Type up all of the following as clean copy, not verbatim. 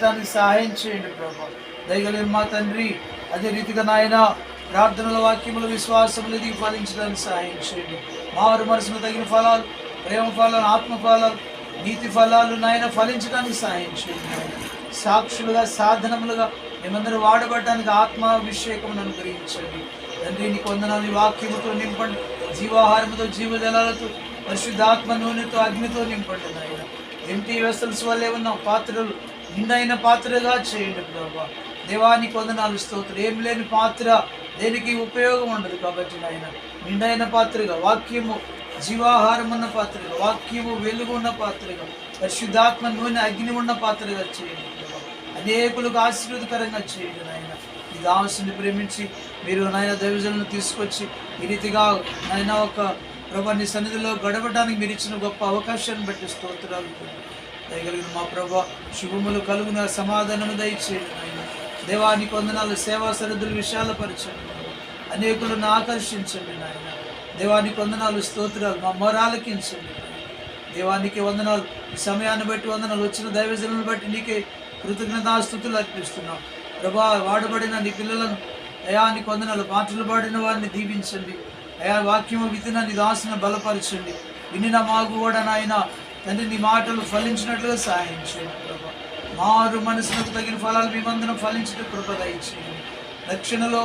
ఫలించడానికి సహాయం చేయండి ప్రభా. దయగలిగిన మా తండ్రి, అదే రీతిగా నాయన ప్రార్థనల వాక్యములు విశ్వాసములు ఇది ఫలించడానికి సహాయం చేయండి. మారు మనసును తగిన ఫలాలు, ప్రేమ ఫలాలు, ఆత్మ ఫలాలు, నీతి ఫలాలు నాయన ఫలించడానికి సహాయం చేయండి. సాక్షులుగా సాధనములుగా మేమందరూ వాడబడడానికి ఆత్మాభిషేకమును అనుగ్రహించండి తండ్రి. నీకు వందనాలు. వాక్యముతో నింపండి, జీవాహారముతో, జీవజలాలతో, పరిశుద్ధాత్మ నూనెతో, అగ్నితో నింపండి నాయన. ఎంటీ వెసల్స్ వల్లే ఉన్న పాత్రలు నిండైన పాత్రగా చేయండి ప్రభా. దేవానికి వందనాలు, స్తోత్రం. ఏం లేని పాత్ర దేనికి ఉపయోగం ఉండదు కాబట్టి నాయన నిండైన పాత్రగా, వాక్యము జీవాహారం ఉన్న పాత్రగా, వాక్యము వెలుగు ఉన్న పాత్రగా, పరిశుద్ధాత్మ నూనె అగ్ని ఉన్న పాత్రగా చేయండి ప్రభా. అనేకులకు ఆశీర్వాదకరంగా చేయండి నాయన. ఈ దాసుని ప్రేమించి మీరు నాయన దైవజనులను తీసుకొచ్చి ఈ రీతిగా నాయన ఒక ప్రభా నీ సన్నిధిలో గడపడానికి మీరు ఇచ్చిన గొప్ప అవకాశాన్ని బట్టి స్తోత్రాలు. దయగలిగిన మా ప్రభా శుభములు కలుగున సమాధానము దయచేయండి నాయన. దేవానికి వందనాలు. సేవా సరిహద్దులు విశాలపరచండి, అనేకులను ఆకర్షించండి నాయన. దేవానికి వందనాలు, స్తోత్రాలు. మా మొరాలకించండి దేవానికి వందనాలు. ఈ సమయాన్ని బట్టి వందనాలు. వచ్చిన దైవజనులను బట్టి నీకే కృతజ్ఞతాస్తుతులు అర్పిస్తున్నాం ప్రభా. వాడబడిన నీ పిల్లలను అయానికి వందనాలు. మాటలు పాడిన వారిని దీవించండి అయా. వాక్యము విత్తిన నీ దాసును బలపరచండి. వినిన మాకు కూడా నాయన తండ్రి నీ మాటలు ఫలించినట్లుగా సహాయం చేయండి ప్రభా. మారు మనసులకు తగిన ఫలాలు మేమందరం ఫలించడం కృప దయచేయండి. రక్షణలో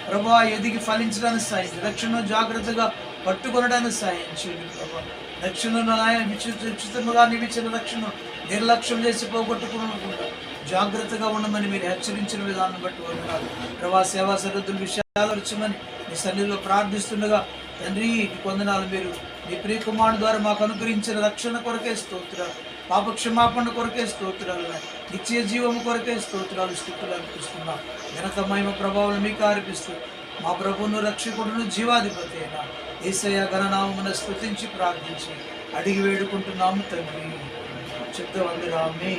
ప్రభా ఎదిగి ఫలించడానికి సాయం, రక్షణను జాగ్రత్తగా పట్టుకొనడానికి సాయం చేయండి ప్రభా. రక్షణను ఆయన విచిత్రముగా నిలిచిన రక్షణ నిర్లక్ష్యం చేసి పోగొట్టుకునకుండా జాగ్రత్తగా ఉండమని మీరు హెచ్చరించిన విధానం బట్టి వందనాలు ప్రభా. సేవా సరిహద్దులు విషయాలు వచ్చమని మీ సన్నిధిలో ప్రార్థిస్తుండగా తండ్రి నీకు వందనాలు. మీరు నీ ప్రియకుమారుని ద్వారా మాకు అనుగ్రహించిన రక్షణ కొరకే స్తోత్రాలు, పాపక్షమాపణ కొరకే స్తోత్రాలు, నిత్య జీవము కొరకే స్తోత్రాలు, స్తుతులు అర్పిస్తున్నాం. ఘనత మహిమ ప్రభావం మీకు అర్పిస్తూ మా ప్రభువును రక్షకుడును జీవాధిపతి అయినా యేసయ్య ఘననామమున స్తుతించి ప్రార్థించి అడిగి వేడుకుంటున్నాము తండ్రి. చెప్తే వందనామే.